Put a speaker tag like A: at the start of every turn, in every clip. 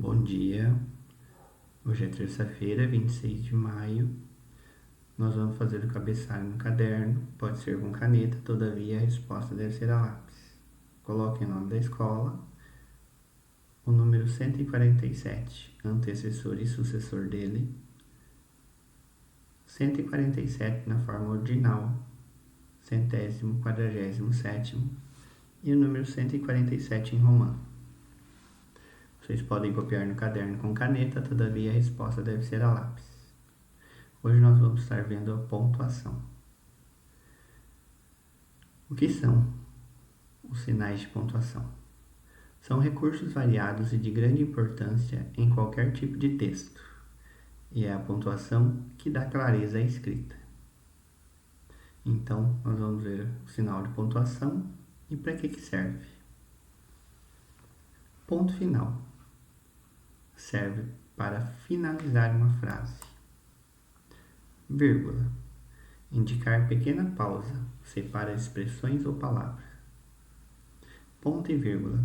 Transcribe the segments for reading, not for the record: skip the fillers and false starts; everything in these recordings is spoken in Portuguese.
A: Bom dia, hoje é terça-feira, 26 de maio. Nós vamos fazer o cabeçalho no caderno, pode ser com caneta, todavia a resposta deve ser a lápis. Coloque o nome da escola, o número 147, antecessor e sucessor dele, 147 na forma ordinal, 147º e o número 147 em romano. Vocês podem copiar no caderno com caneta, todavia a resposta deve ser a lápis. Hoje nós vamos estar vendo a pontuação. O que são os sinais de pontuação? São recursos variados e de grande importância em qualquer tipo de texto, e é a pontuação que dá clareza à escrita. Então, nós vamos ver o sinal de pontuação e para que serve. Ponto final. Serve para finalizar uma frase. Vírgula. Indicar pequena pausa, separa expressões ou palavras. Ponto e vírgula.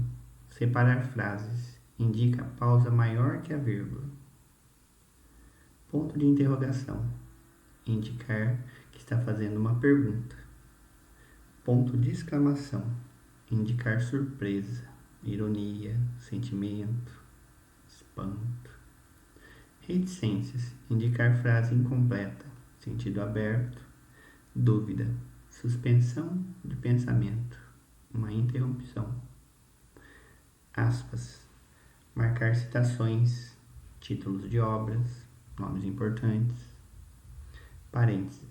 A: Separar frases, indica pausa maior que a vírgula. Ponto de interrogação. Indicar que está fazendo uma pergunta. Ponto de exclamação. Indicar surpresa, ironia, sentimento, espanto. Reticências. Indicar frase incompleta, sentido aberto, dúvida, suspensão de pensamento, uma interrupção. Aspas. Marcar citações, títulos de obras, nomes importantes. Parênteses.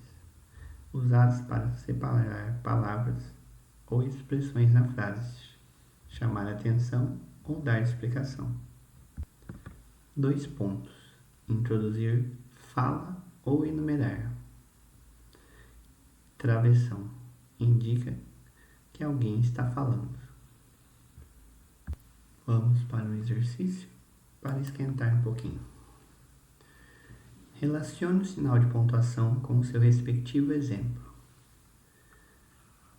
A: Usados para separar palavras ou expressões na frase, chamar atenção ou dar explicação. 2 pontos. Introduzir fala ou enumerar. Travessão. Indica que alguém está falando. Vamos para o exercício para esquentar um pouquinho. Relacione o sinal de pontuação com o seu respectivo exemplo.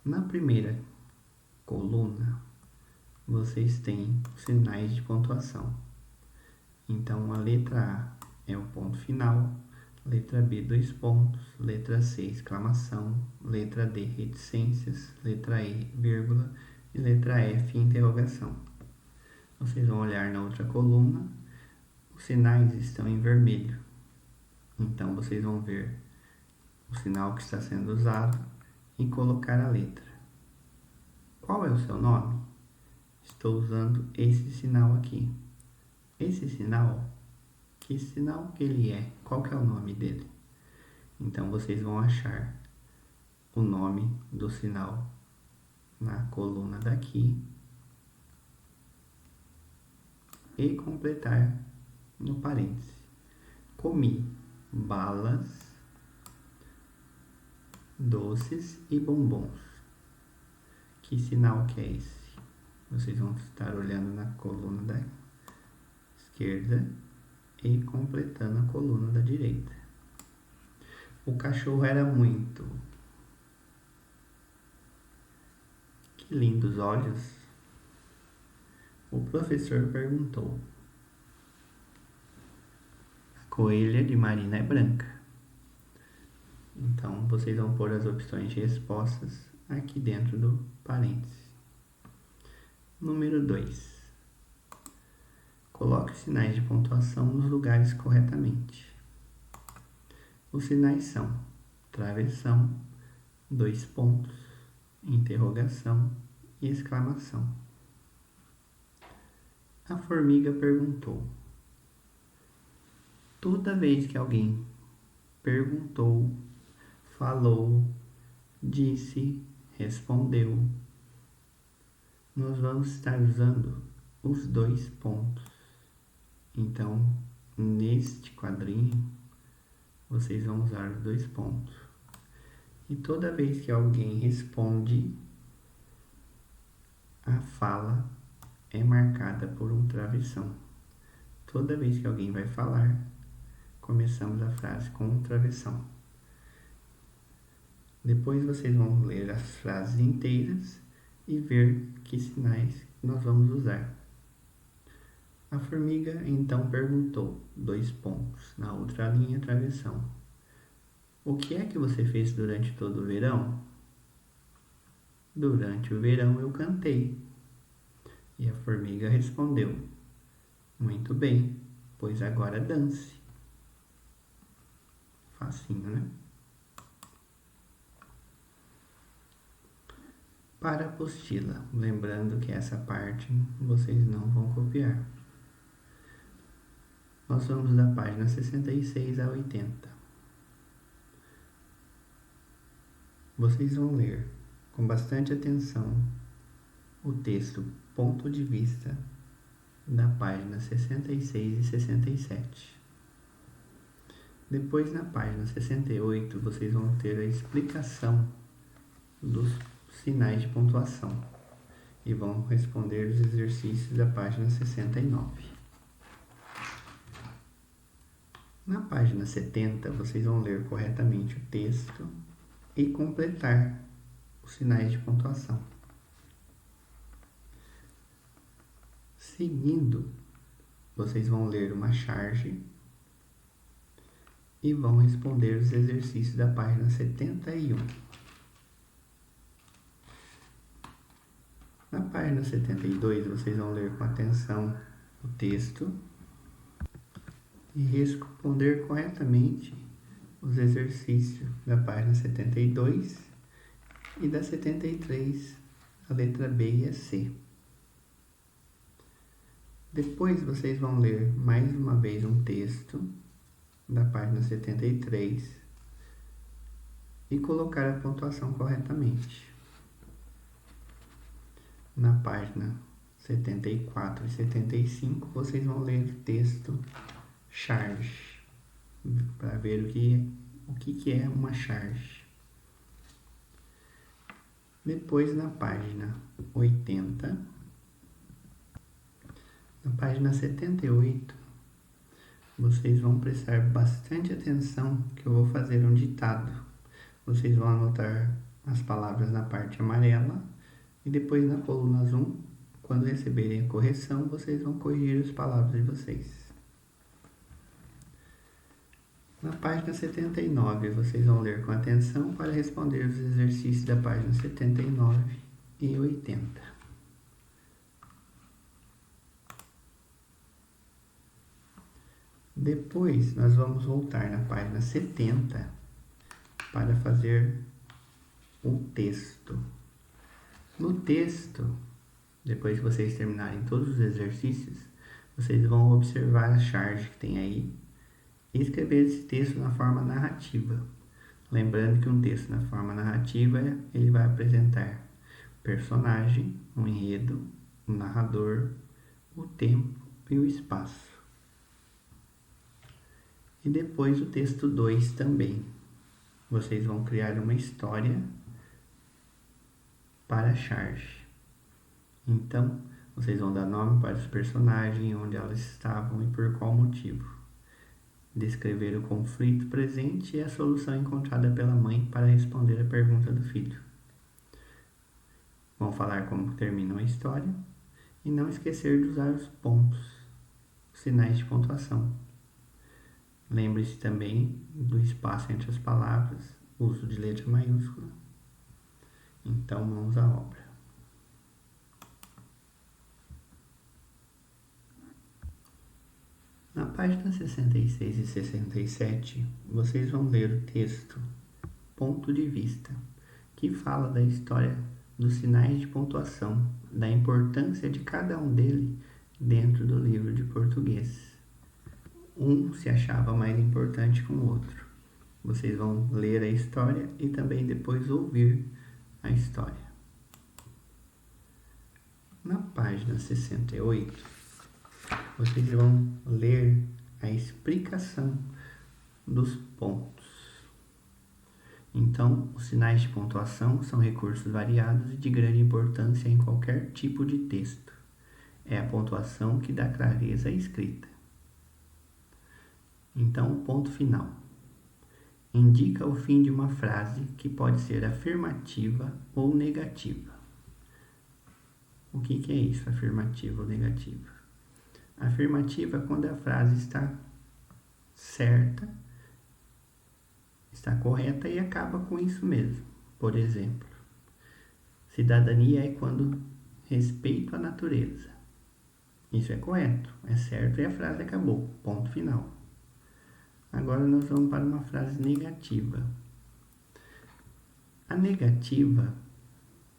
A: Na primeira coluna, vocês têm os sinais de pontuação. Então, a letra A é o ponto final, letra B, 2 pontos, letra C, exclamação, letra D, reticências, letra E, vírgula e letra F, interrogação. Vocês vão olhar na outra coluna, os sinais estão em vermelho. Então, vocês vão ver o sinal que está sendo usado e colocar a letra. Qual é o seu nome? Estou usando esse sinal aqui. Esse sinal, que sinal que ele é? Qual que é o nome dele? Então, vocês vão achar o nome do sinal na coluna daqui e completar no parêntese. Comi balas, doces e bombons. Que sinal que é esse? Vocês vão estar olhando na coluna da esquerda e completando a coluna da direita. O cachorro era muito. Que lindos olhos! O professor perguntou. A coelha de Marina é branca. Então, vocês vão pôr as opções de respostas aqui dentro do parêntese. Número 2. Coloque os sinais de pontuação nos lugares corretamente. Os sinais são travessão, 2 pontos, interrogação e exclamação. A formiga perguntou. Toda vez que alguém perguntou, falou, disse, respondeu, nós vamos estar usando os 2 pontos. Então, neste quadrinho, vocês vão usar os 2 pontos. E toda vez que alguém responde, a fala é marcada por um travessão. Toda vez que alguém vai falar, começamos a frase com um travessão. Depois vocês vão ler as frases inteiras e ver que sinais nós vamos usar. A formiga então perguntou, na outra linha, travessão. O que é que você fez durante todo o verão? Durante o verão eu cantei. E a formiga respondeu, muito bem, pois agora dance. Facinho, né? Para a apostila, lembrando que essa parte vocês não vão copiar. Nós vamos da página 66 a 80. Vocês vão ler com bastante atenção o texto Ponto de Vista da página 66 e 67. Depois, na página 68, vocês vão ter a explicação dos sinais de pontuação e vão responder os exercícios da página 69. Na página 70, vocês vão ler corretamente o texto e completar os sinais de pontuação. Seguindo, vocês vão ler uma charge e vão responder os exercícios da página 71. Na página 72, vocês vão ler com atenção o texto e responder corretamente os exercícios da página 72 e da 73, a letra B e a C. Depois vocês vão ler mais uma vez um texto da página 73 e colocar a pontuação corretamente. Na página 74 e 75, vocês vão ler o texto charge, para ver o que é uma charge. Depois, na página 80, na página 78, vocês vão prestar bastante atenção que eu vou fazer um ditado. Vocês vão anotar as palavras na parte amarela e depois na coluna azul, quando receberem a correção, vocês vão corrigir as palavras de vocês. Na página 79, vocês vão ler com atenção para responder os exercícios da página 79 e 80. Depois, nós vamos voltar na página 70 para fazer o texto. No texto, depois que vocês terminarem todos os exercícios, vocês vão observar a charge que tem aí e escrever esse texto na forma narrativa. Lembrando que um texto na forma narrativa, ele vai apresentar o personagem, um enredo, o narrador, o tempo e o espaço. E depois o texto 2 também. Vocês vão criar uma história para a charge. Então, vocês vão dar nome para os personagens, onde elas estavam e por qual motivo. Descrever o conflito presente e a solução encontrada pela mãe para responder a pergunta do filho. Vão falar como termina a história e não esquecer de usar os pontos, os sinais de pontuação. Lembre-se também do espaço entre as palavras, uso de letra maiúscula. Então, mãos à obra. Na página 66 e 67, vocês vão ler o texto Ponto de Vista, que fala da história dos sinais de pontuação, da importância de cada um deles dentro do livro de português. Um se achava mais importante que o outro. Vocês vão ler a história e também depois ouvir a história. Na página 68, vocês vão ler a explicação dos pontos. Então, os sinais de pontuação são recursos variados e de grande importância em qualquer tipo de texto. É a pontuação que dá clareza à escrita. Então, o ponto final indica o fim de uma frase que pode ser afirmativa ou negativa. O que é isso, afirmativa ou negativa? Afirmativa quando a frase está certa, está correta e acaba com isso mesmo. Por exemplo, cidadania é quando respeito à natureza. Isso é correto, é certo e a frase acabou. Ponto final. Agora nós vamos para uma frase negativa. A negativa,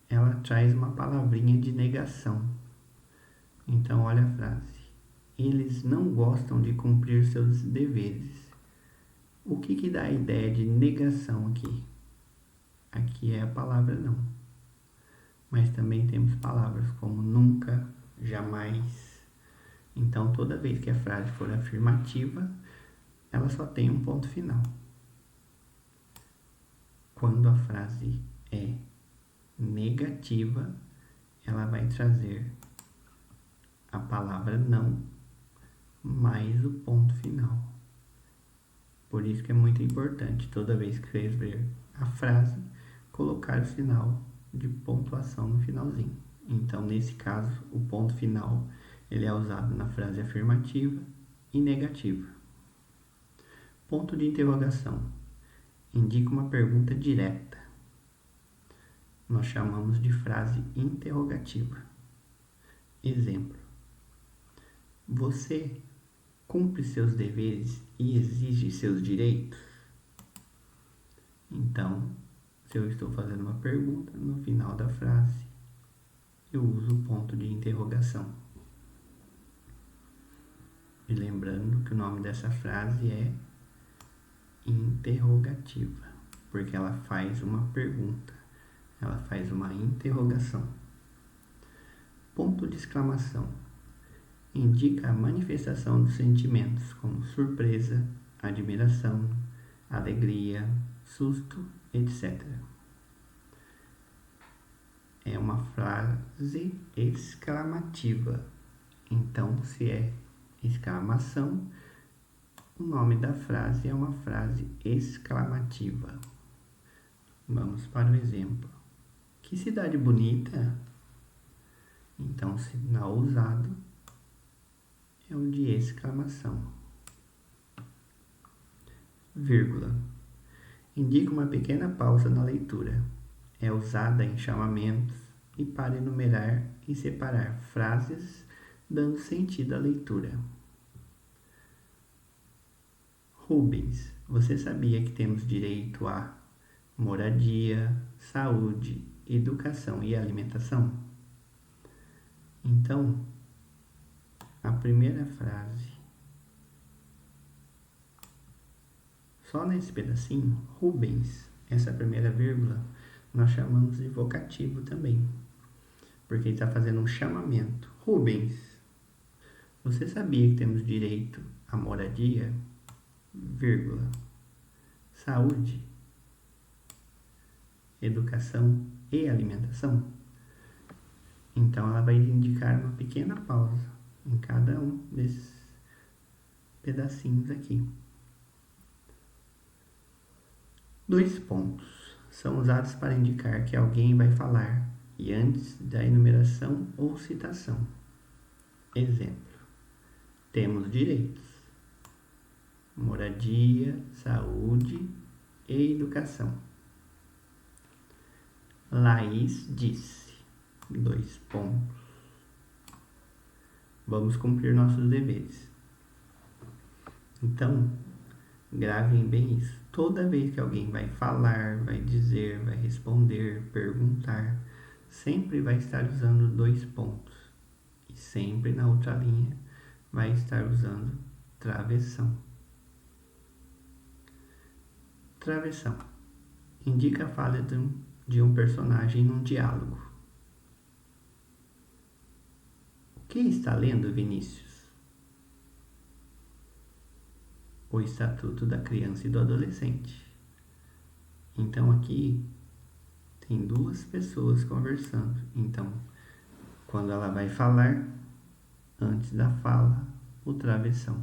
A: ela traz uma palavrinha de negação. Então, olha a frase. Eles não gostam de cumprir seus deveres. O que dá a ideia de negação aqui? Aqui é a palavra não. Mas também temos palavras como nunca, jamais. Então, toda vez que a frase for afirmativa, ela só tem um ponto final. Quando a frase é negativa, ela vai trazer a palavra não mais o ponto final. Por isso que é muito importante, toda vez que você escrever a frase, colocar o sinal de pontuação no finalzinho. Então, nesse caso, o ponto final ele é usado na frase afirmativa e negativa. Ponto de interrogação. Indica uma pergunta direta. Nós chamamos de frase interrogativa. Exemplo. Você cumpre seus deveres e exige seus direitos? Então, se eu estou fazendo uma pergunta, no final da frase, eu uso o ponto de interrogação. E lembrando que o nome dessa frase é interrogativa, porque ela faz uma pergunta, ela faz uma interrogação. Ponto de exclamação. Indica a manifestação dos sentimentos, como surpresa, admiração, alegria, susto, etc. É uma frase exclamativa. Então, se é exclamação, o nome da frase é uma frase exclamativa. Vamos para o exemplo. Que cidade bonita! Então, o sinal usado é o de exclamação. Vírgula. Indica uma pequena pausa na leitura. É usada em chamamentos e para enumerar e separar frases, dando sentido à leitura. Rubens, você sabia que temos direito a moradia, saúde, educação e alimentação? Então, a primeira frase, só nesse pedacinho, Rubens, essa primeira vírgula, nós chamamos de vocativo também, porque ele está fazendo um chamamento. Rubens, você sabia que temos direito à moradia, vírgula, saúde, educação e alimentação? Então, ela vai indicar uma pequena pausa em cada um desses pedacinhos aqui. 2 pontos são usados para indicar que alguém vai falar e antes da enumeração ou citação. Exemplo. Temos direitos: moradia, saúde e educação. Laís disse. 2 pontos. Vamos cumprir nossos deveres. Então, gravem bem isso. Toda vez que alguém vai falar, vai dizer, vai responder, perguntar, sempre vai estar usando 2 pontos. E sempre na outra linha vai estar usando travessão. Travessão. Indica a fala de um personagem num diálogo. O que está lendo, Vinícius? O Estatuto da Criança e do Adolescente. Então aqui tem 2 pessoas conversando. Então, quando ela vai falar, antes da fala, o travessão.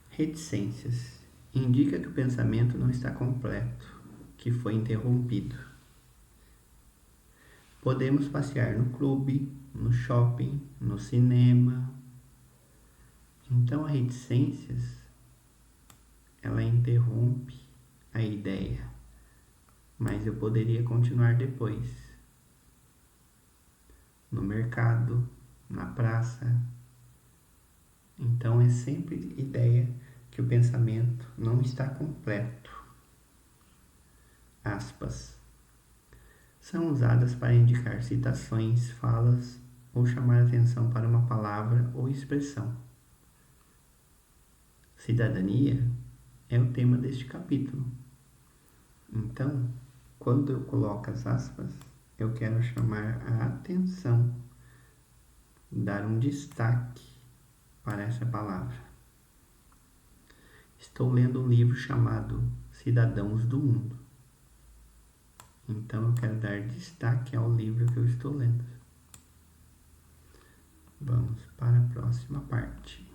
A: Reticências. Indica que o pensamento não está completo, que foi interrompido. Podemos passear no clube, no shopping, no cinema. Então, a reticências, ela interrompe a ideia, mas eu poderia continuar depois. No mercado, na praça. Então, é sempre ideia que o pensamento não está completo. Aspas. São usadas para indicar citações, falas ou chamar atenção para uma palavra ou expressão. Cidadania é o tema deste capítulo. Então, quando eu coloco as aspas, eu quero chamar a atenção, dar um destaque para essa palavra. Estou lendo um livro chamado Cidadãos do Mundo. Então eu quero dar destaque ao livro que eu estou lendo. Vamos para a próxima parte.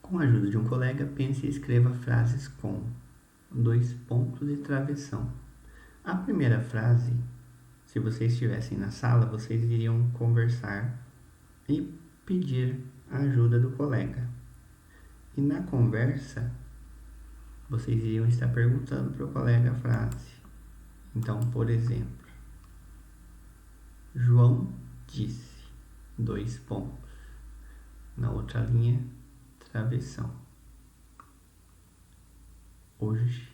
A: Com a ajuda de um colega, pense e escreva frases com 2 pontos e travessão. A primeira frase, se vocês estivessem na sala, vocês iriam conversar e pedir a ajuda do colega. E na conversa, vocês iriam estar perguntando para o colega a frase. Então, por exemplo, João disse, 2 pontos. Na outra linha, travessão. Hoje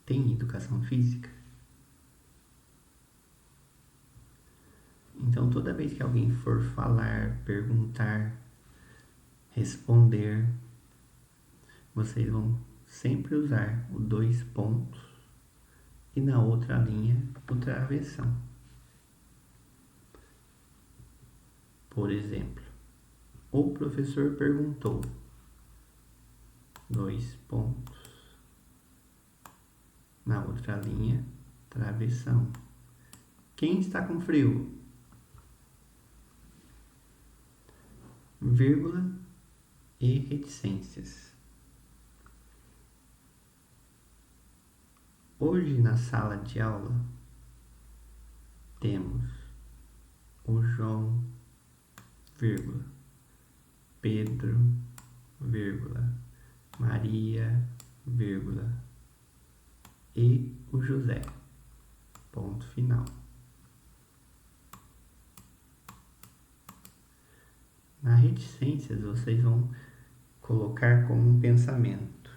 A: tem educação física? Então, toda vez que alguém for falar, perguntar, responder, vocês vão sempre usar o 2 pontos e na outra linha o travessão. Por exemplo, o professor perguntou, 2 pontos. Na outra linha, travessão. Quem está com frio? Vírgula e reticências. Hoje na sala de aula temos o João, vírgula, Pedro, vírgula, Maria, vírgula, e o José. Ponto final. Na reticências, vocês vão colocar como um pensamento.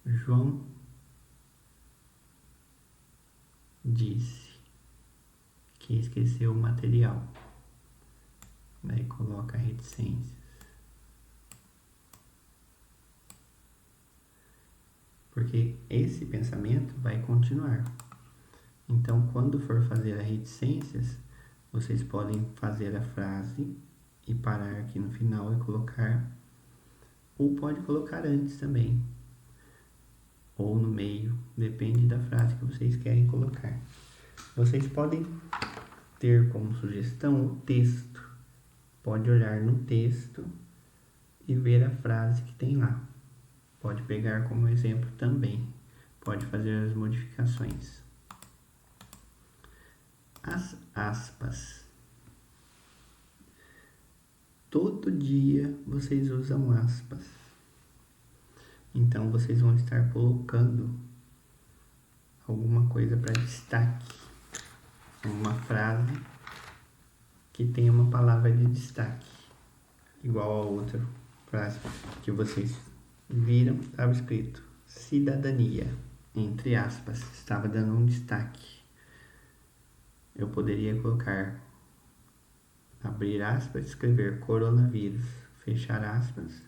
A: João disse que esqueceu o material. Daí coloca reticências. Porque esse pensamento vai continuar. Então, quando for fazer a reticências, vocês podem fazer a frase e parar aqui no final e colocar, ou pode colocar antes também, ou no meio, depende da frase que vocês querem colocar. Vocês podem ter como sugestão o texto. Pode olhar no texto e ver a frase que tem lá. Pode pegar como exemplo também. Pode fazer as modificações. As aspas. Todo dia vocês usam aspas. Então vocês vão estar colocando alguma coisa para destaque. Uma frase que tem uma palavra de destaque. Igual a outra frase que vocês viram, estava escrito cidadania, entre aspas, estava dando um destaque. Eu poderia colocar, abrir aspas, escrever coronavírus, fechar aspas,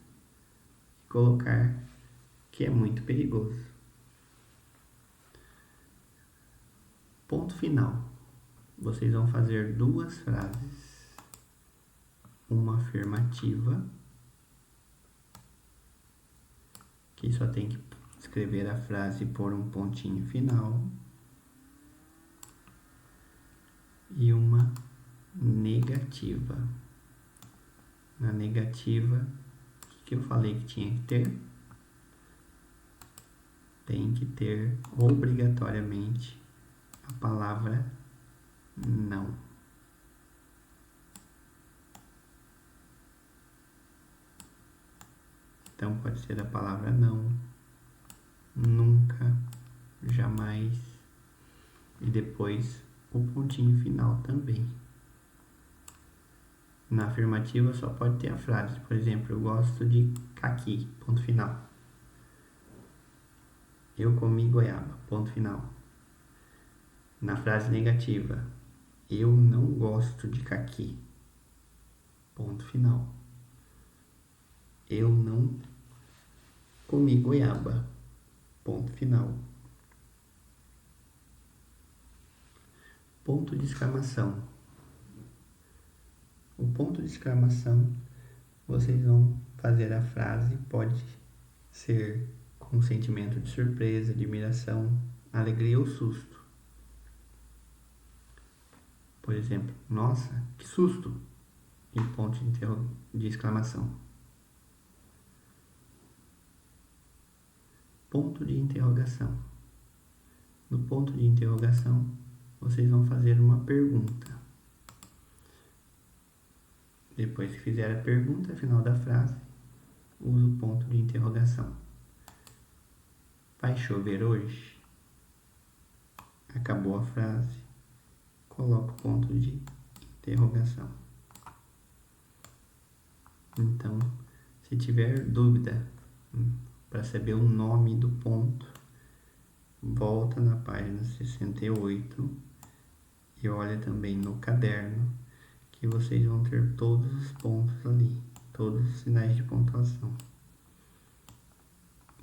A: e colocar que é muito perigoso. Ponto final. Vocês vão fazer 2 frases. Uma afirmativa, que só tem que escrever a frase e pôr um pontinho final. E uma negativa. Na negativa, que eu falei que tinha que ter? Tem que ter obrigatoriamente a palavra não. Então pode ser a palavra não, nunca, jamais e depois o pontinho final também. Na afirmativa só pode ter a frase, por exemplo, eu gosto de caqui, ponto final. Eu comi goiaba, ponto final. Na frase negativa, eu não gosto de caqui, ponto final. Eu não comi goiaba, ponto final. Ponto de exclamação. O ponto de exclamação, vocês vão fazer a frase, pode ser com sentimento de surpresa, admiração, alegria ou susto. Por exemplo, nossa, que susto! E ponto de exclamação. Ponto de interrogação. No ponto de interrogação, vocês vão fazer uma pergunta. Depois que fizer a pergunta, final da frase, usa o ponto de interrogação. Vai chover hoje? Acabou a frase, coloca o ponto de interrogação. Então, se tiver dúvida para saber o nome do ponto, volta na página 68 e olha também no caderno, que vocês vão ter todos os pontos ali, todos os sinais de pontuação.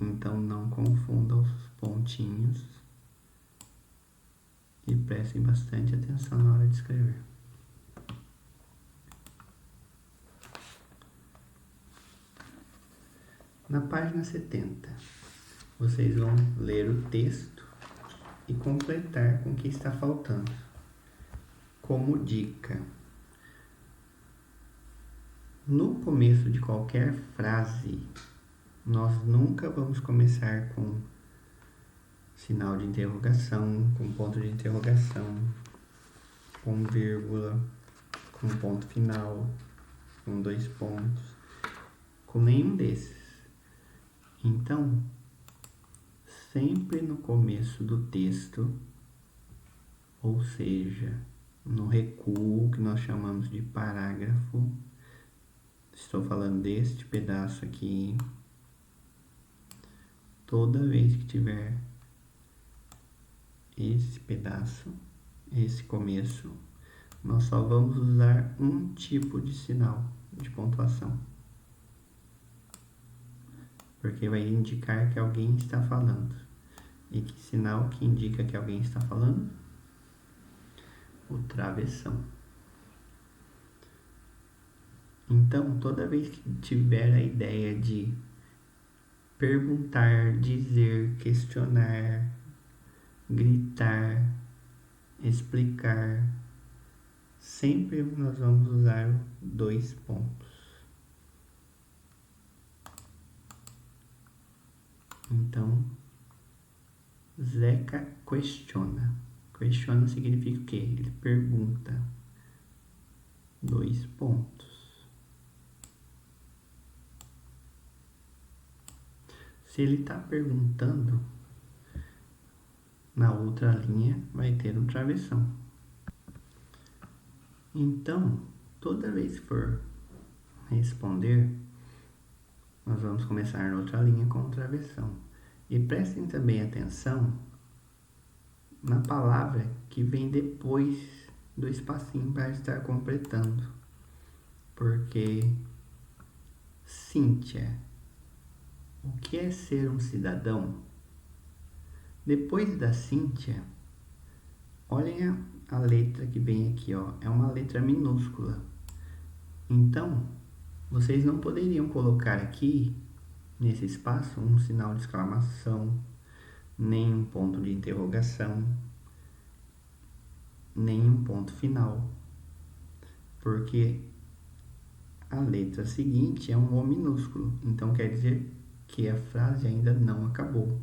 A: Então não confundam os pontinhos e prestem bastante atenção na hora de escrever. Na página 70, vocês vão ler o texto e completar com o que está faltando. Como dica, no começo de qualquer frase, nós nunca vamos começar com sinal de interrogação, com ponto de interrogação, com vírgula, com ponto final, com 2 pontos, com nenhum desses. Então, sempre no começo do texto, ou seja, no recuo que nós chamamos de parágrafo, estou falando deste pedaço aqui, toda vez que tiver esse pedaço, esse começo, nós só vamos usar um tipo de sinal de pontuação, porque vai indicar que alguém está falando. E que sinal que indica que alguém está falando? O travessão. Então, toda vez que tiver a ideia de perguntar, dizer, questionar, gritar, explicar, sempre nós vamos usar 2 pontos. Então, Zeca questiona. Questiona significa o quê? Ele pergunta. 2 pontos. Se ele está perguntando, na outra linha vai ter um travessão. Então, toda vez que for responder, nós vamos começar na outra linha com o travessão. E prestem também atenção na palavra que vem depois do espacinho para estar completando. Porque Cíntia, o que é ser um cidadão? Depois da Cíntia, olhem a letra que vem aqui, ó, é uma letra minúscula. Então, vocês não poderiam colocar aqui, nesse espaço, um sinal de exclamação, nem um ponto de interrogação, nem um ponto final. Porque A letra seguinte é um O minúsculo, então quer dizer que a frase ainda não acabou.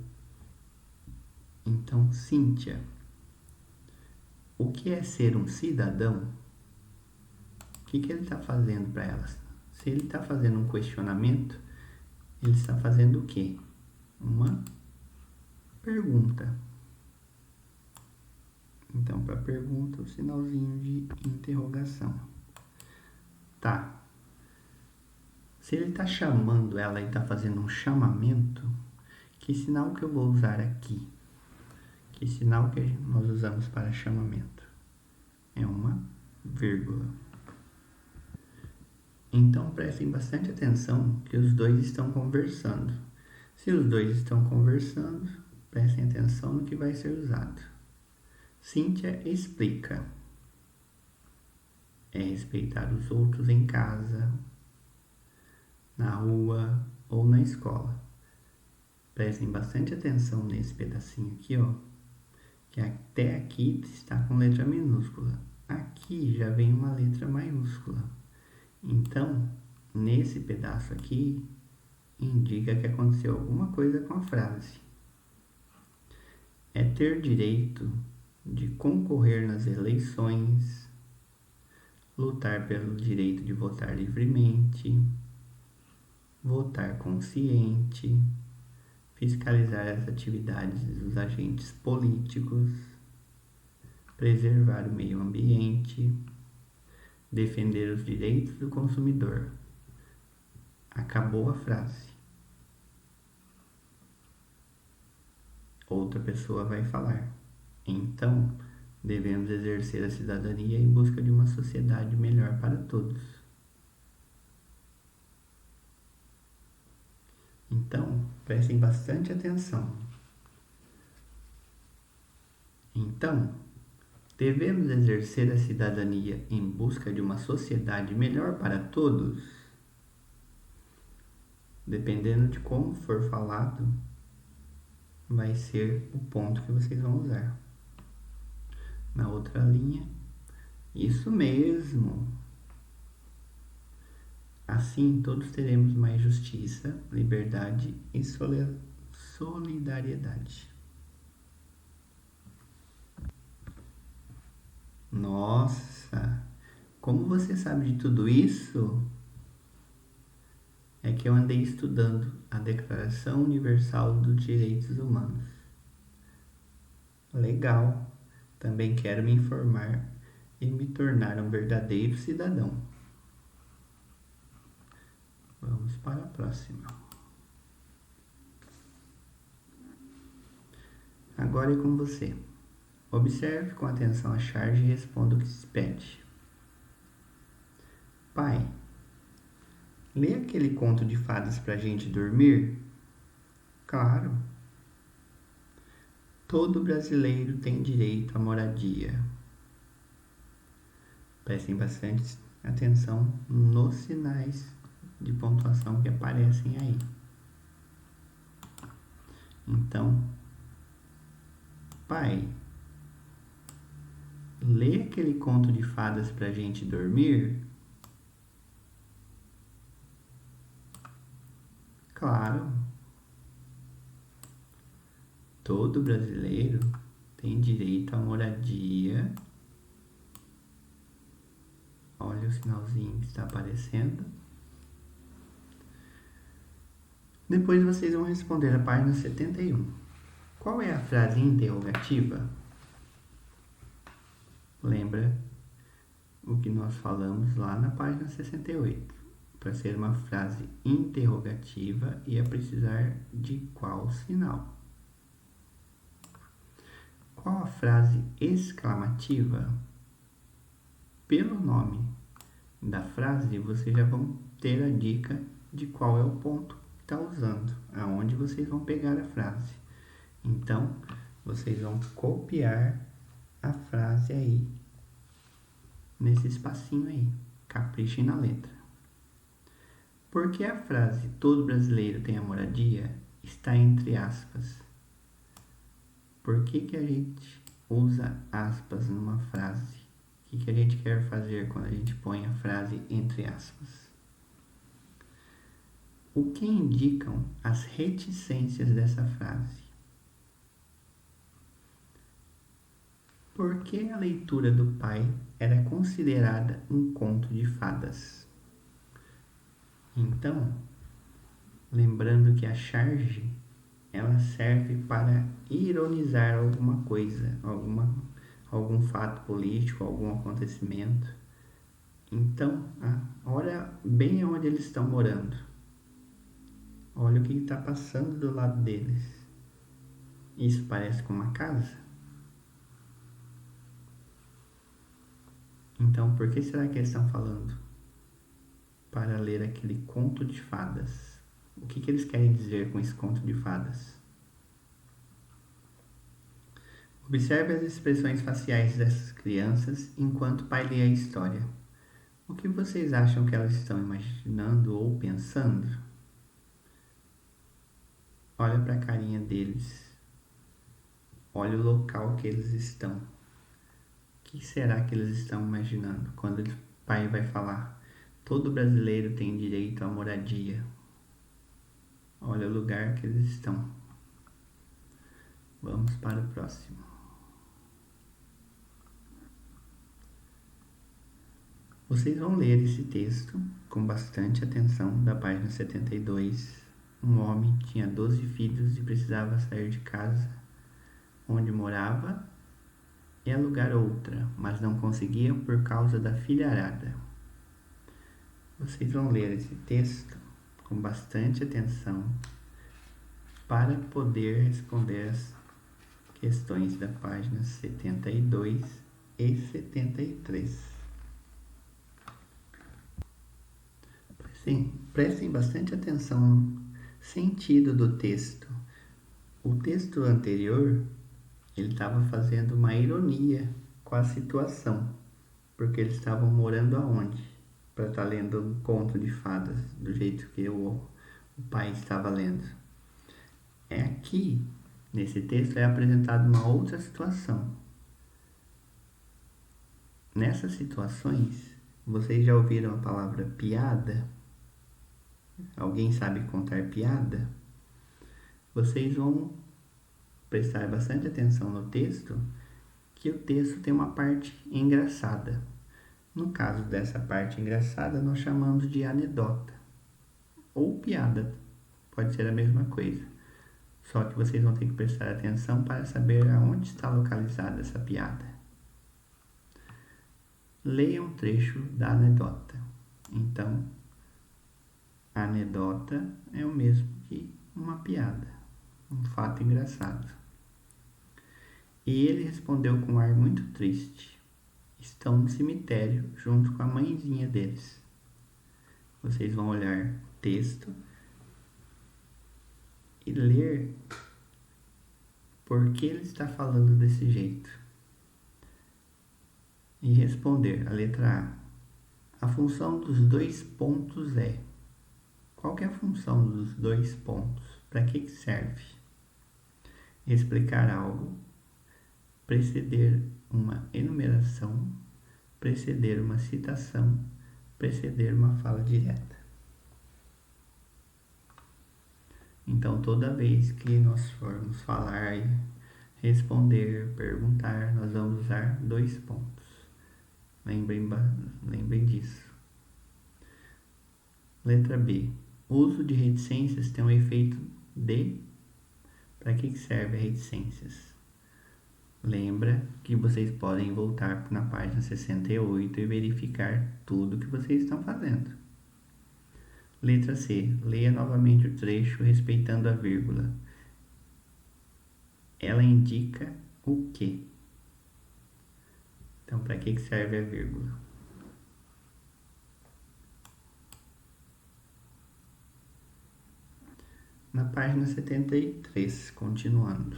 A: Então, Cíntia, o que é ser um cidadão? O que ele está fazendo para elas? Se ele está fazendo um questionamento, ele está fazendo o quê? Uma pergunta. Então, para pergunta, o sinalzinho de interrogação. Tá. Se ele está chamando ela e está fazendo um chamamento, que sinal que eu vou usar aqui? Que sinal que nós usamos para chamamento? É uma vírgula. Então, prestem bastante atenção que os dois estão conversando. Se os dois estão conversando, prestem atenção no que vai ser usado. Cíntia explica. É respeitar os outros em casa, na rua ou na escola. Prestem bastante atenção nesse pedacinho aqui, ó, que até aqui está com letra minúscula. Aqui já vem uma letra maiúscula. Então, nesse pedaço aqui, indica que aconteceu alguma coisa com a frase. É ter direito de concorrer nas eleições, lutar pelo direito de votar livremente, votar consciente, fiscalizar as atividades dos agentes políticos, preservar o meio ambiente, defender os direitos do consumidor. Acabou a frase. Outra pessoa vai falar. Então, devemos exercer a cidadania em busca de uma sociedade melhor para todos. Então, prestem bastante atenção. Então, devemos exercer a cidadania em busca de uma sociedade melhor para todos? Dependendo de como for falado, vai ser o ponto que vocês vão usar. Na outra linha, isso mesmo. Assim, todos teremos mais justiça, liberdade e solidariedade. Nossa, como você sabe de tudo isso? É que eu andei estudando a Declaração Universal dos Direitos Humanos. Legal. Também quero me informar e me tornar um verdadeiro cidadão. Vamos para a próxima. Agora é com você. Observe com atenção a charge e responda o que se pede. Pai, lê aquele conto de fadas pra gente dormir? Claro. Todo brasileiro tem direito à moradia. Prestem bastante atenção nos sinais de pontuação que aparecem aí. Então, pai, lê aquele conto de fadas pra gente dormir? Claro. Todo brasileiro tem direito à moradia. Olha o sinalzinho que está aparecendo. Depois vocês vão responder a página 71. Qual é a frase interrogativa? Lembra o que nós falamos lá na página 68. Para ser uma frase interrogativa, ia precisar de qual sinal? Qual a frase exclamativa? Pelo nome da frase, vocês já vão ter a dica de qual é o ponto que está usando, aonde vocês vão pegar a frase. Então, vocês vão copiar a frase aí, nesse espacinho aí. Caprichem na letra. Porque a frase todo brasileiro tem a moradia está entre aspas. Por que a gente usa aspas numa frase? O que a gente quer fazer quando a gente põe a frase entre aspas? o que indicam as reticências dessa frase? Por que a leitura do pai era considerada um conto de fadas? Então, lembrando que a charge ela serve para ironizar alguma coisa, algum fato político, algum acontecimento. Então, olha bem onde eles estão morando. Olha o que está passando do lado deles. Isso parece com uma casa? Então, por que será que eles estão falando para ler aquele conto de fadas? O que eles querem dizer com esse conto de fadas? Observe as expressões faciais dessas crianças enquanto o pai lê a história. O que vocês acham que elas estão imaginando ou pensando? Olha para a carinha deles. Olha o local que eles estão. O que será que eles estão imaginando quando o pai vai falar? Todo brasileiro tem direito à moradia. Olha o lugar que eles estão. Vamos para o próximo. Vocês vão ler esse texto com bastante atenção da página 72. Um homem tinha 12 filhos e precisava sair de casa onde morava e alugar outra, mas não conseguia por causa da filharada. Vocês vão ler esse texto com bastante atenção para poder responder as questões da página 72 e 73. Prestem bastante atenção no sentido do texto. O texto anterior, ele estava fazendo uma ironia com a situação, porque eles estavam morando aonde? Para estar lendo um conto de fadas, do jeito que o pai estava lendo. Aqui, nesse texto, é apresentada uma outra situação. Nessas situações, vocês já ouviram a palavra piada? Alguém sabe contar piada? Vocês vão prestar bastante atenção no texto, que o texto tem uma parte engraçada. No caso dessa parte engraçada, nós chamamos de anedota ou piada. Pode ser a mesma coisa. Só que vocês vão ter que prestar atenção para saber aonde está localizada essa piada. Leia um trecho da anedota. Então, a anedota é o mesmo que uma piada, um fato engraçado. E ele respondeu com um ar muito triste. Estão no cemitério junto com a mãezinha deles. Vocês vão olhar o texto e ler por que ele está falando desse jeito. E responder a letra A. A função dos dois pontos é. Qual que é a função dos dois pontos? Para que serve? Explicar algo, preceder uma enumeração, preceder uma citação, preceder uma fala direta. Então, toda vez que nós formos falar, responder, perguntar, nós vamos usar dois pontos. Lembrem disso. Letra B. O uso de reticências tem um efeito de... Para que serve a reticências? Lembra que vocês podem voltar na página 68 e verificar tudo que vocês estão fazendo. Letra C. Leia novamente o trecho respeitando a vírgula. Ela indica o quê? Então, para que serve a vírgula? Na página 73, continuando.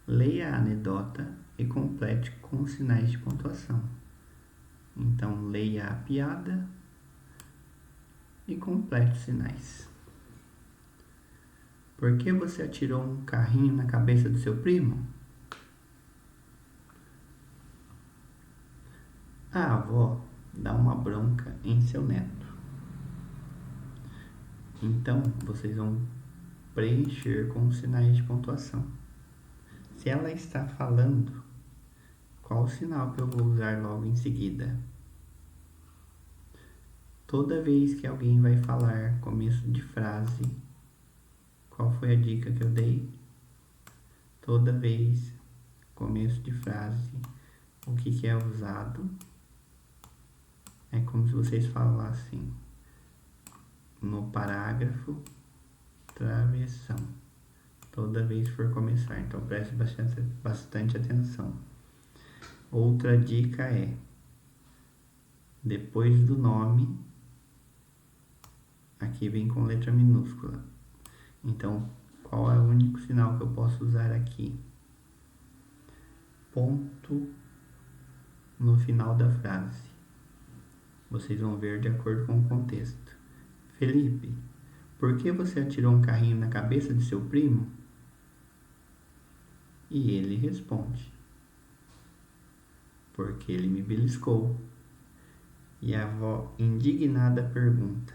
A: Leia a anedota e complete com os sinais de pontuação. Então, leia a piada e complete os sinais. Por que você atirou um carrinho na cabeça do seu primo? A avó dá uma bronca em seu neto. Então, vocês vão preencher com os sinais de pontuação. Se ela está falando, qual o sinal que eu vou usar logo em seguida? Toda vez que alguém vai falar começo de frase, qual foi a dica que eu dei? Toda vez, começo de frase, o que é usado? É como se vocês falassem no parágrafo, travessão. Toda vez que for começar, então preste bastante atenção. Outra dica é, depois do nome, aqui vem com letra minúscula. Então, qual é o único sinal que eu posso usar aqui? Ponto no final da frase. Vocês vão ver de acordo com o contexto. Felipe, por que você atirou um carrinho na cabeça de seu primo? E ele responde, porque ele me beliscou. E a avó, indignada, pergunta,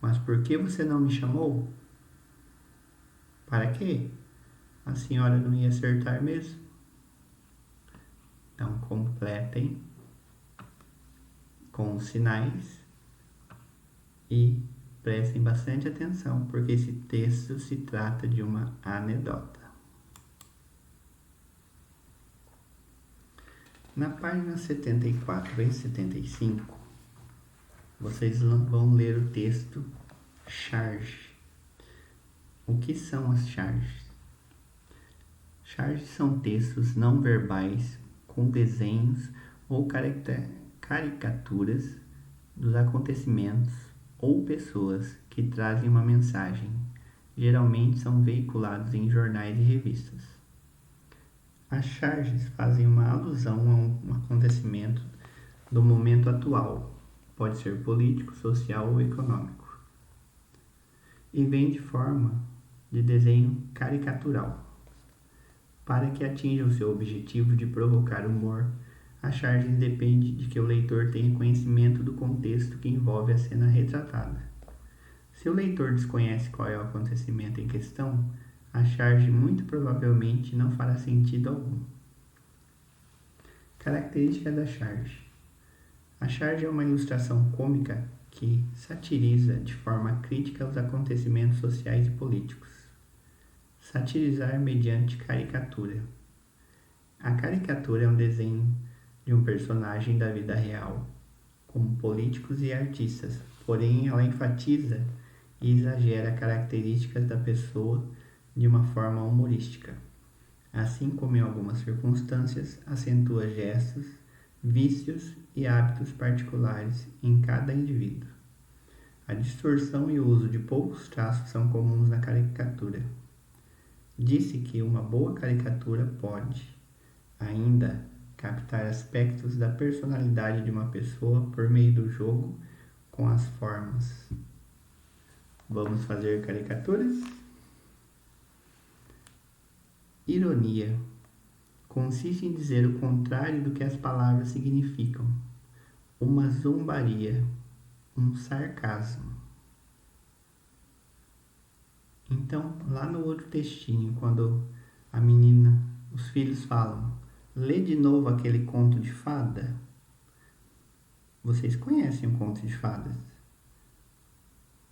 A: mas por que você não me chamou? Para quê? A senhora não ia acertar mesmo? Então, completem com os sinais e prestem bastante atenção, porque esse texto se trata de uma anedota. Na página 74 e 75, vocês vão ler o texto charge. O que são as charges? Charges são textos não verbais com desenhos ou caricaturas dos acontecimentos ou pessoas que trazem uma mensagem. Geralmente são veiculados em jornais e revistas. As charges fazem uma alusão a um acontecimento do momento atual, pode ser político, social ou econômico, e vem de forma de desenho caricatural. Para que atinja o seu objetivo de provocar humor, a charge depende de que o leitor tenha conhecimento do contexto que envolve a cena retratada. Se o leitor desconhece qual é o acontecimento em questão, a charge muito provavelmente não fará sentido algum. Característica da charge. A charge é uma ilustração cômica que satiriza de forma crítica os acontecimentos sociais e políticos. Satirizar mediante caricatura. A caricatura é um desenho de um personagem da vida real, como políticos e artistas, porém ela enfatiza e exagera características da pessoa de uma forma humorística. Assim como em algumas circunstâncias, acentua gestos, vícios e hábitos particulares em cada indivíduo. A distorção e o uso de poucos traços são comuns na caricatura. Disse que uma boa caricatura pode, ainda, captar aspectos da personalidade de uma pessoa por meio do jogo com as formas. Vamos fazer caricaturas? Ironia consiste em dizer o contrário do que as palavras significam. Uma zombaria, um sarcasmo. Então, lá no outro textinho, quando a menina, os filhos falam, lê de novo aquele conto de fada. Vocês conhecem o conto de fadas?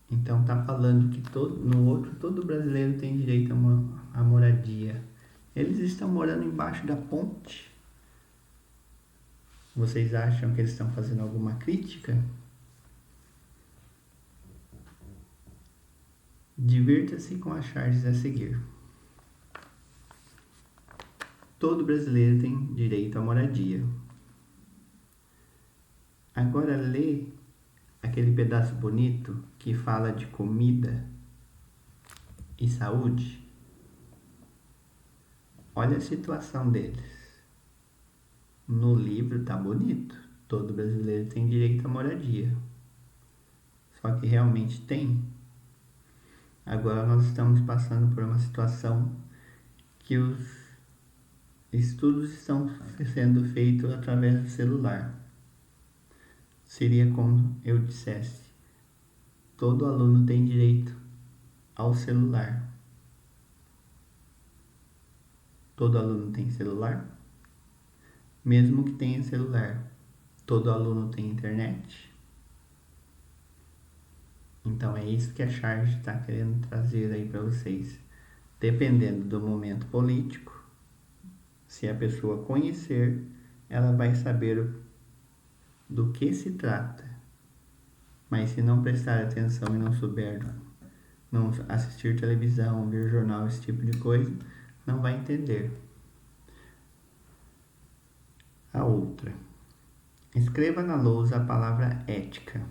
A: Então tá falando que no outro todo brasileiro tem direito a moradia. Eles estão morando embaixo da ponte. Vocês acham que eles estão fazendo alguma crítica? Divirta-se com as charges a seguir. Todo brasileiro tem direito à moradia. Agora lê aquele pedaço bonito que fala de comida e saúde. Olha a situação deles. No livro tá bonito. Todo brasileiro tem direito à moradia. Só que realmente tem? Agora nós estamos passando por uma situação que os estudos estão sendo feitos através do celular. Seria como eu dissesse, todo aluno tem direito ao celular. Todo aluno tem celular? Mesmo que tenha celular, todo aluno tem internet? Então é isso que a charge está querendo trazer aí para vocês. Dependendo do momento político, se a pessoa conhecer, ela vai saber do que se trata. Mas se não prestar atenção e não souber, não assistir televisão, ver jornal, esse tipo de coisa, não vai entender. A outra. Escreva na lousa a palavra ética.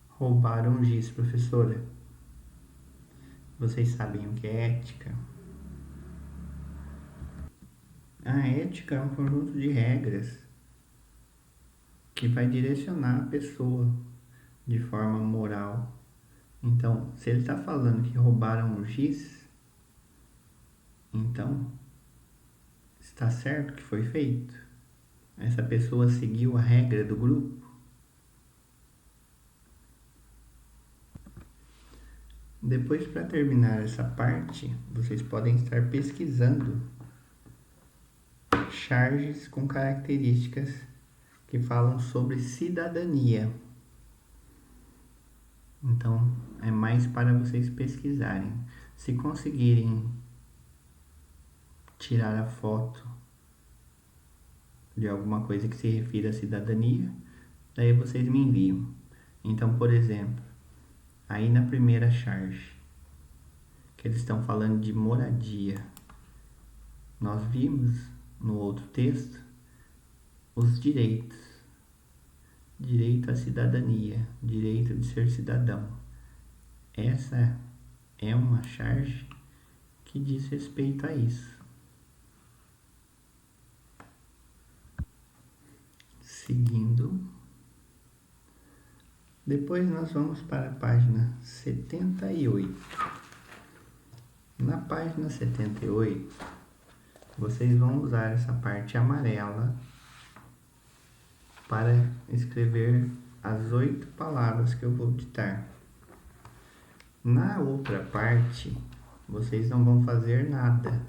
A: Roubaram giz, professora. Vocês sabem o que é ética? A ética é um conjunto de regras que vai direcionar a pessoa de forma moral. Então, se ele está falando que roubaram o giz, então está certo que foi feito? Essa pessoa seguiu a regra do grupo? Depois, para terminar essa parte, vocês podem estar pesquisando charges com características que falam sobre cidadania. Então, é mais para vocês pesquisarem. Se conseguirem tirar a foto de alguma coisa que se refira à cidadania, daí vocês me enviam. Então, por exemplo, aí na primeira charge, que eles estão falando de moradia, nós vimos no outro texto os direitos. Direito à cidadania, direito de ser cidadão. Essa é uma charge que diz respeito a isso. Seguindo, depois nós vamos para a página 78. Na página 78, vocês vão usar essa parte amarela para escrever as 8 palavras que eu vou ditar. Na outra parte, vocês não vão fazer nada,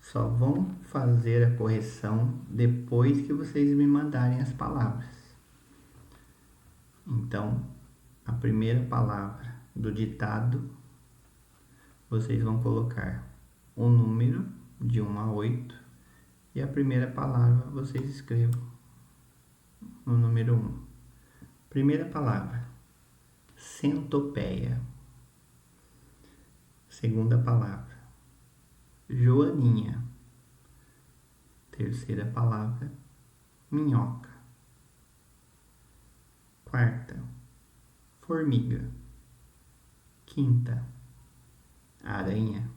A: só vão fazer a correção depois que vocês me mandarem as palavras. Então, a primeira palavra do ditado, vocês vão colocar o número de 1 a 8 e a primeira palavra vocês escrevam no número 1. Primeira palavra, centopeia. Segunda palavra, joaninha. Terceira palavra, minhoca. Quarta, formiga. Quinta, aranha.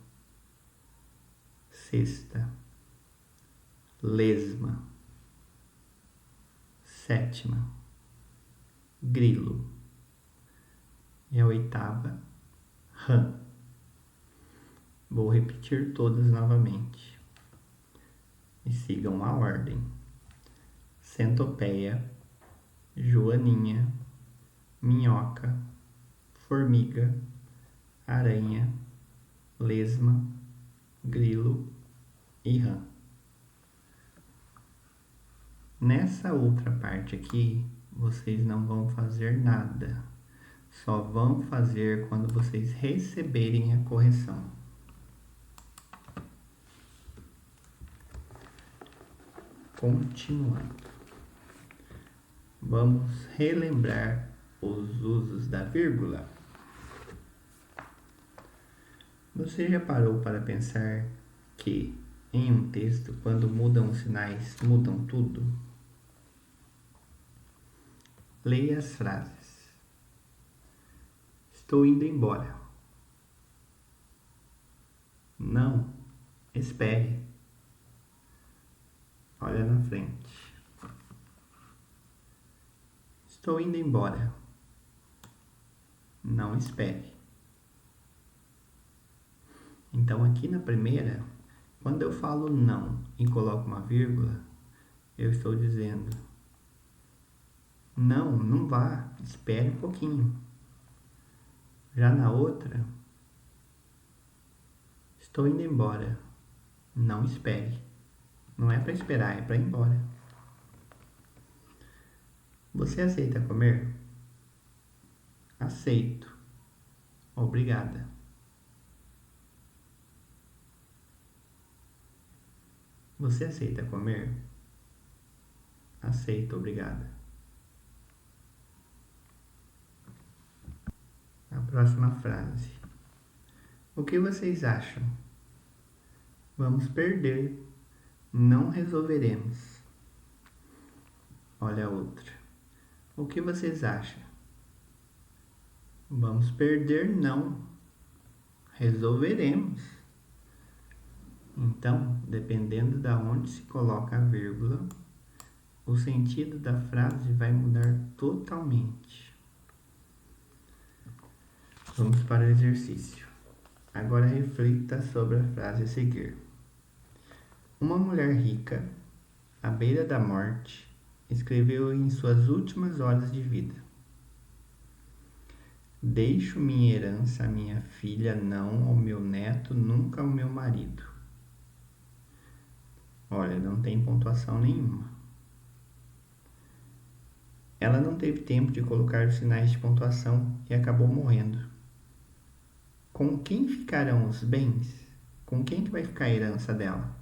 A: Sexta, lesma. Sétima, grilo. E a oitava, rã. Vou repetir todas novamente. E sigam a ordem. Centopeia, joaninha, minhoca, formiga, aranha, lesma, grilo e rã. Nessa outra parte aqui, vocês não vão fazer nada. Só vão fazer quando vocês receberem a correção. Continuando. Vamos relembrar os usos da vírgula. Você já parou para pensar que em um texto, quando mudam os sinais, mudam tudo? Leia as frases. Estou indo embora. Não, espere. Olha na frente. Estou indo embora. Não espere. Então aqui na primeira, quando eu falo não e coloco uma vírgula, eu estou dizendo não, não vá, espere um pouquinho. Já na outra, estou indo embora. Não espere. Não é para esperar, é para ir embora. Você aceita comer? Aceito. Obrigada. Você aceita comer? Aceito, obrigada. A próxima frase. O que vocês acham? Vamos perder. Não resolveremos. Olha a outra. O que vocês acham? Vamos perder, não. Resolveremos. Então, dependendo de onde se coloca a vírgula, o sentido da frase vai mudar totalmente. Vamos para o exercício. Agora reflita sobre a frase a seguir. Uma mulher rica, à beira da morte, escreveu em suas últimas horas de vida: deixo minha herança à minha filha, não ao meu neto, nunca ao meu marido. Olha, não tem pontuação nenhuma. Ela não teve tempo de colocar os sinais de pontuação e acabou morrendo. Com quem ficarão os bens? Com quem que vai ficar a herança dela?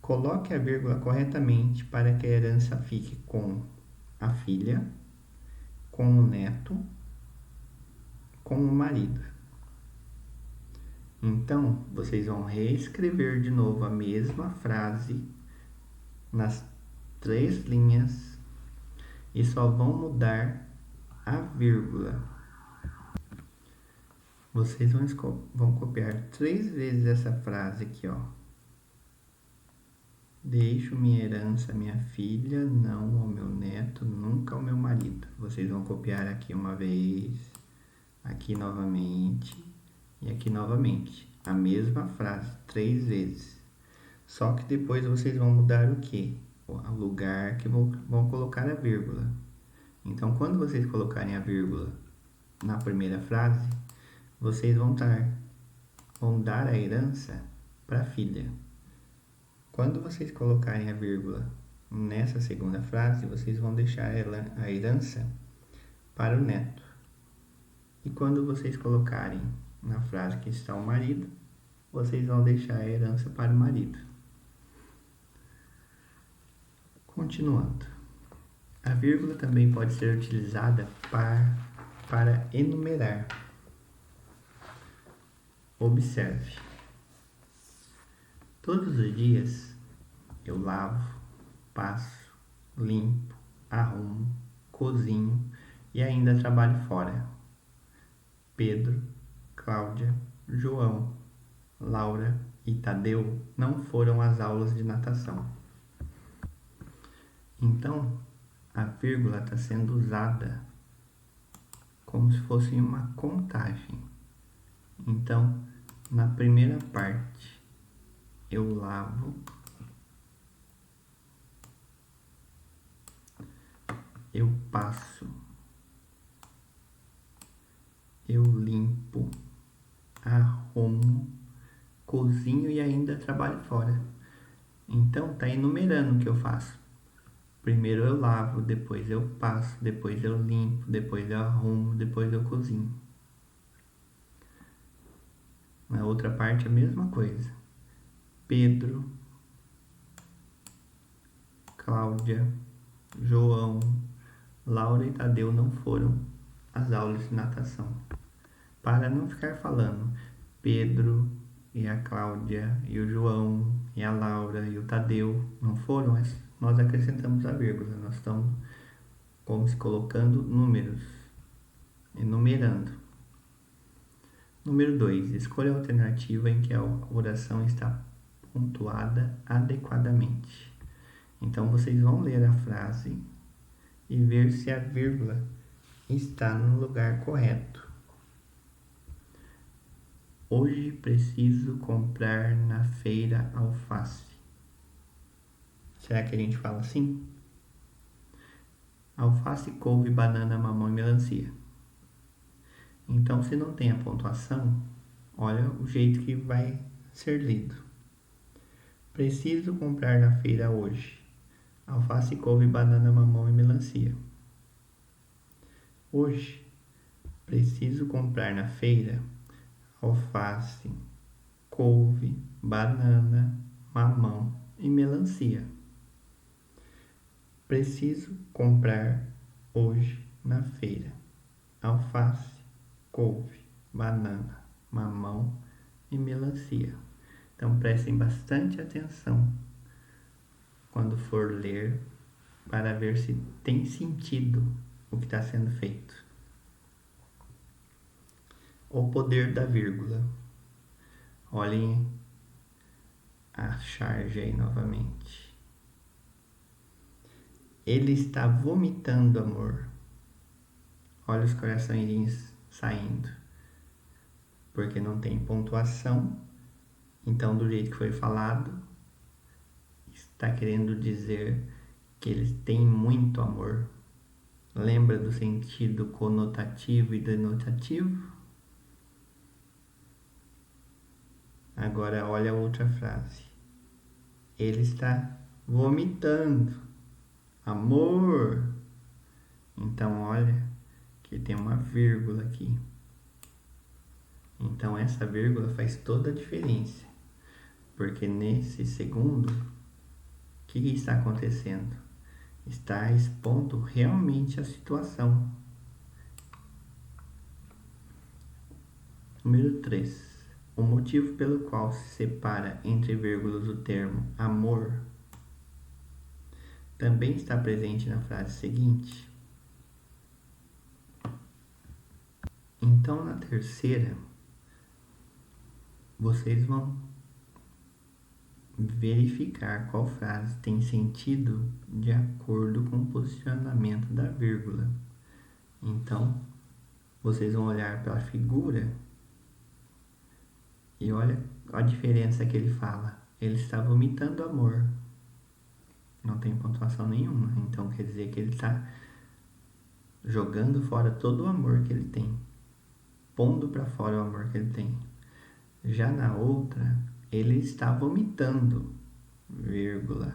A: Coloque a vírgula corretamente para que a herança fique com a filha, com o neto, com o marido. Então, vocês vão reescrever de novo a mesma frase nas 3 linhas e só vão mudar a vírgula. Vocês vão copiar 3 vezes essa frase aqui, ó. Deixo minha herança à minha filha, não ao meu neto, nunca ao meu marido. Vocês vão copiar aqui uma vez, aqui novamente e aqui novamente. A mesma frase, 3 vezes. Só que depois vocês vão mudar o quê? O lugar que vão colocar a vírgula. Então, quando vocês colocarem a vírgula na primeira frase, vocês vão dar a herança para a filha. Quando vocês colocarem a vírgula nessa segunda frase, vocês vão deixar a herança para o neto. E quando vocês colocarem na frase que está o marido, vocês vão deixar a herança para o marido. Continuando. A vírgula também pode ser utilizada para enumerar. Observe. Todos os dias eu lavo, passo, limpo, arrumo, cozinho e ainda trabalho fora. Pedro, Cláudia, João, Laura e Tadeu não foram às aulas de natação. Então, a vírgula está sendo usada como se fosse uma contagem. Então, na primeira parte, eu lavo, eu passo, eu limpo, arrumo, cozinho e ainda trabalho fora. Então, está enumerando o que eu faço. Primeiro eu lavo, depois eu passo, depois eu limpo, depois eu arrumo, depois eu cozinho. Na outra parte, a mesma coisa. Pedro, Cláudia, João, Laura e Tadeu não foram às aulas de natação. Para não ficar falando Pedro e a Cláudia e o João e a Laura e o Tadeu não foram, nós acrescentamos a vírgula. Nós estamos como se colocando números, enumerando. Número 2. Escolha a alternativa em que a oração está pontuada adequadamente. Então, vocês vão ler a frase e ver se a vírgula está no lugar correto. Hoje preciso comprar na feira alface. Será que a gente fala assim? Alface, couve, banana, mamão e melancia. Então, se não tem a pontuação, olha o jeito que vai ser lido. Preciso comprar na feira hoje alface, couve, banana, mamão e melancia. Hoje, preciso comprar na feira alface, couve, banana, mamão e melancia. Preciso comprar hoje na feira alface, couve, banana, mamão e melancia. Então prestem bastante atenção quando for ler para ver se tem sentido o que está sendo feito. O poder da vírgula. Olhem a charge aí novamente. Ele está vomitando amor. Olha os coraçõezinhos saindo. Porque não tem pontuação. Então, do jeito que foi falado, está querendo dizer que eles têm muito amor. Lembra do sentido conotativo e denotativo? Agora olha a outra frase. Ele está vomitando amor. Então olha que tem uma vírgula aqui. Então essa vírgula faz toda a diferença. Porque nesse segundo, o que está acontecendo? Está expondo realmente a situação. Número 3. O motivo pelo qual se separa entre vírgulas o termo amor também está presente na frase seguinte. Então, na terceira, vocês vão verificar qual frase tem sentido de acordo com o posicionamento da vírgula. Então, vocês vão olhar pela figura e olha a diferença que ele fala. Ele está vomitando amor. Não tem pontuação nenhuma. Então quer dizer que ele está jogando fora todo o amor que ele tem. Pondo para fora o amor que ele tem. Já na outra, ele está vomitando, vírgula.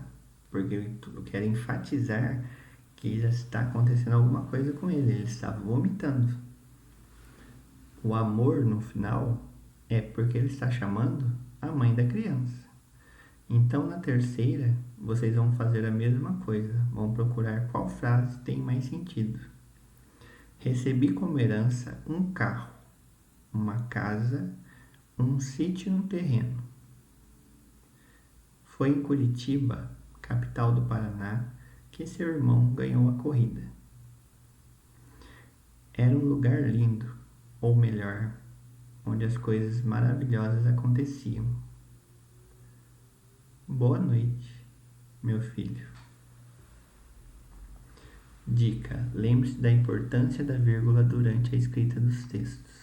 A: Porque eu quero enfatizar que já está acontecendo alguma coisa com ele. Ele está vomitando. O amor no final é porque ele está chamando a mãe da criança. Então, na terceira, vocês vão fazer a mesma coisa. Vão procurar qual frase tem mais sentido. Recebi como herança um carro, uma casa, um sítio no terreno. Foi em Curitiba, capital do Paraná, que seu irmão ganhou a corrida. Era um lugar lindo, ou melhor, onde as coisas maravilhosas aconteciam. Boa noite, meu filho. Dica: lembre-se da importância da vírgula durante a escrita dos textos.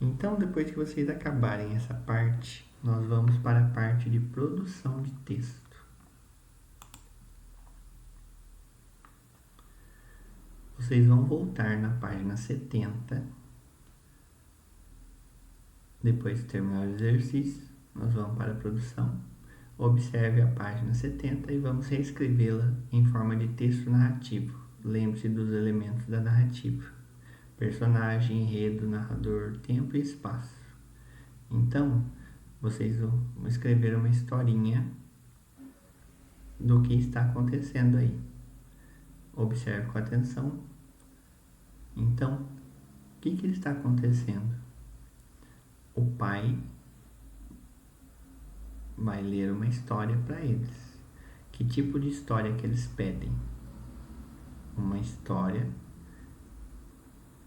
A: Então, depois que vocês acabarem essa parte, nós vamos para a parte de produção de texto. Vocês vão voltar na página 70. Depois de terminar o exercício, nós vamos para a produção. Observe a página 70 e vamos reescrevê-la em forma de texto narrativo. Lembre-se dos elementos da narrativa: personagem, enredo, narrador, tempo e espaço. Então, vocês vão escrever uma historinha do que está acontecendo aí. Observe com atenção. Então, o que está acontecendo? O pai vai ler uma história para eles. Que tipo de história que eles pedem? Uma história,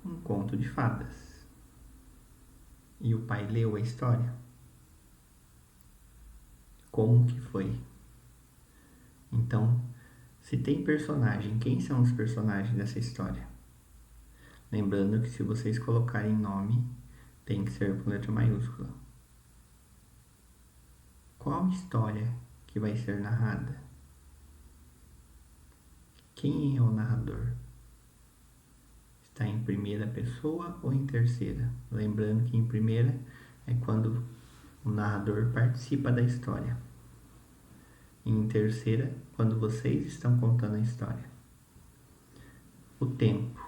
A: um conto de fadas. E o pai leu a história? Como que foi? Então, se tem personagem, quem são os personagens dessa história? Lembrando que se vocês colocarem nome, tem que ser com letra maiúscula. Qual história que vai ser narrada? Quem é o narrador? está em primeira pessoa ou em terceira? Lembrando que em primeira é quando o narrador participa da história. E em terceira, quando vocês estão contando a história. O tempo.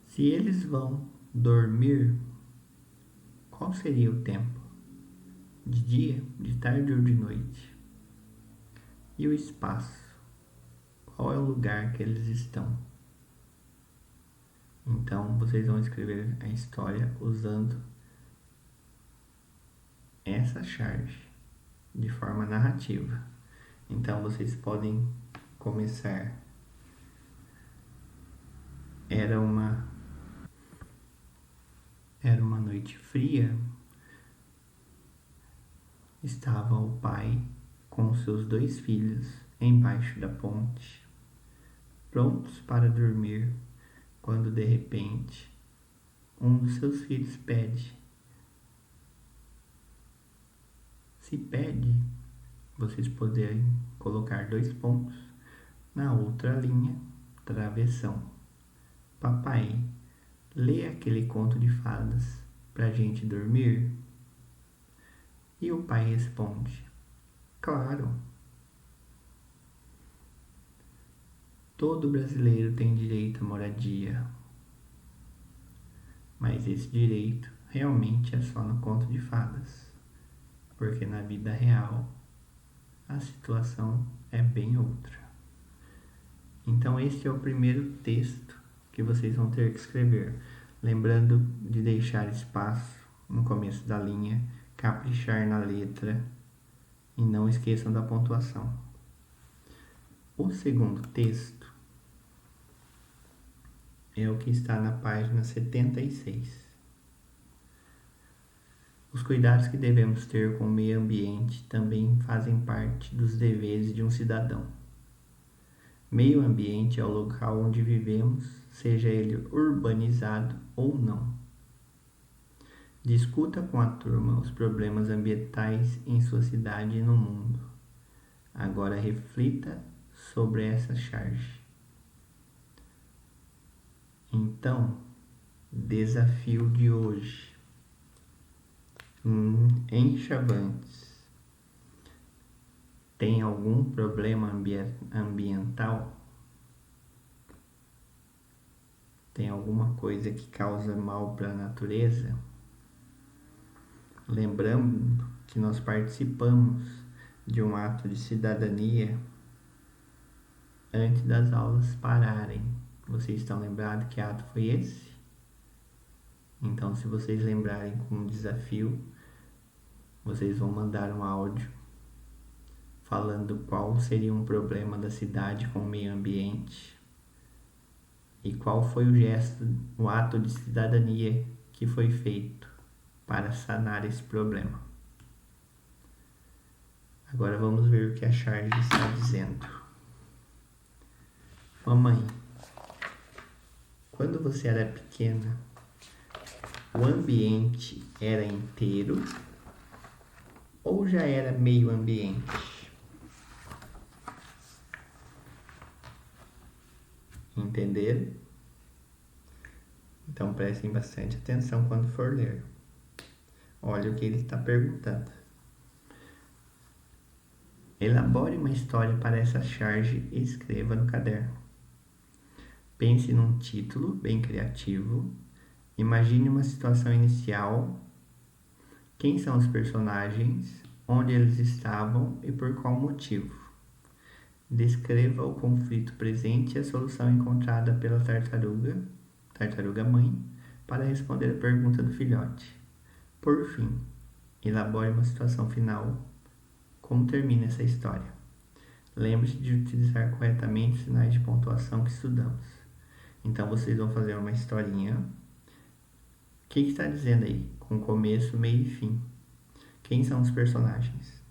A: Se eles vão dormir, qual seria o tempo? De dia, de tarde ou de noite? E o espaço? Qual é o lugar que eles estão? Então, vocês vão escrever a história usando essa charge de forma narrativa. Então, vocês podem começar. Era uma noite fria. Estava o pai com seus 2 filhos embaixo da ponte, prontos para dormir, quando de repente um dos seus filhos pede. Se pede, vocês poderem colocar 2 pontos na outra linha, travessão. Papai, lê aquele conto de fadas pra gente dormir? E o pai responde: claro. Todo brasileiro tem direito à moradia, mas esse direito realmente é só no conto de fadas, porque na vida real a situação é bem outra. Então esse é o primeiro texto que vocês vão ter que escrever, lembrando de deixar espaço no começo da linha, caprichar na letra e não esqueçam da pontuação. O segundo texto é o que está na página 76. Os cuidados que devemos ter com o meio ambiente também fazem parte dos deveres de um cidadão. Meio ambiente é o local onde vivemos, seja ele urbanizado ou não. Discuta com a turma os problemas ambientais em sua cidade e no mundo. Agora reflita sobre essa charge. Então, desafio de hoje. Em Chavantes, tem algum problema ambiental? Tem alguma coisa que causa mal para a natureza? Lembrando que nós participamos de um ato de cidadania antes das aulas pararem. Vocês estão lembrados que ato foi esse? Então, se vocês lembrarem como desafio, vocês vão mandar um áudio falando qual seria um problema da cidade com o meio ambiente e qual foi o gesto, o ato de cidadania que foi feito para sanar esse problema. Agora vamos ver o que a charge está dizendo. Mamãe, quando você era pequena, o ambiente era inteiro ou já era meio ambiente? Entenderam? Então prestem bastante atenção quando for ler. Olha o que ele está perguntando. Elabore uma história para essa charge e escreva no caderno. Pense num título bem criativo. Imagine uma situação inicial. Quem são os personagens? Onde eles estavam e por qual motivo? Descreva o conflito presente e a solução encontrada pela tartaruga mãe, para responder a pergunta do filhote. Por fim, elabore uma situação final. Como termina essa história? Lembre-se de utilizar corretamente os sinais de pontuação que estudamos. Então vocês vão fazer uma historinha. O que está dizendo aí? Com começo, meio e fim. Quem são os personagens?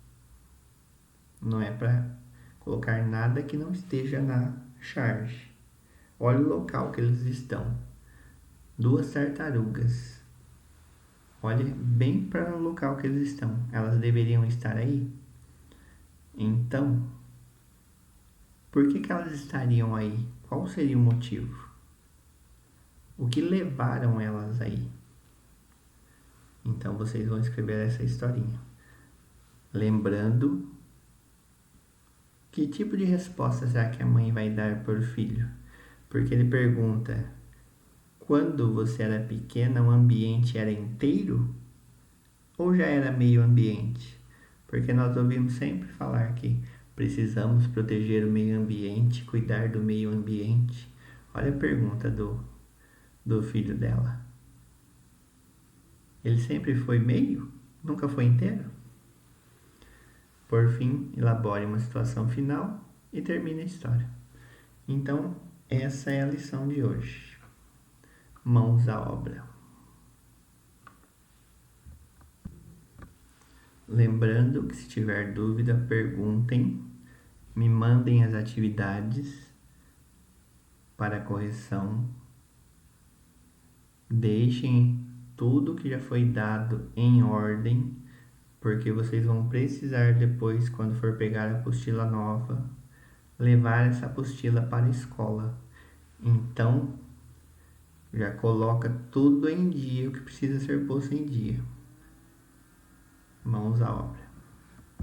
A: Não é para colocar nada que não esteja na charge. Olha o local que eles estão. 2 tartarugas. Olhe bem para o local que eles estão. Elas deveriam estar aí? Então, por que elas estariam aí? Qual seria o motivo? O que levaram elas aí? Então vocês vão escrever essa historinha. Lembrando, que tipo de resposta será que a mãe vai dar por filho? Porque ele pergunta: quando você era pequena, o ambiente era inteiro? Ou já era meio ambiente? Porque nós ouvimos sempre falar que precisamos proteger o meio ambiente, cuidar do meio ambiente. Olha a pergunta do filho dela. Ele sempre foi meio? Nunca foi inteiro? Por fim, elabore uma situação final e termine a história. Então, essa é a lição de hoje. Mãos à obra. Lembrando que se tiver dúvida, perguntem, me mandem as atividades para correção, deixem tudo que já foi dado em ordem, porque vocês vão precisar depois, quando for pegar a apostila nova, levar essa apostila para a escola. Então, já coloca tudo em dia, o que precisa ser posto em dia. Mãos à obra.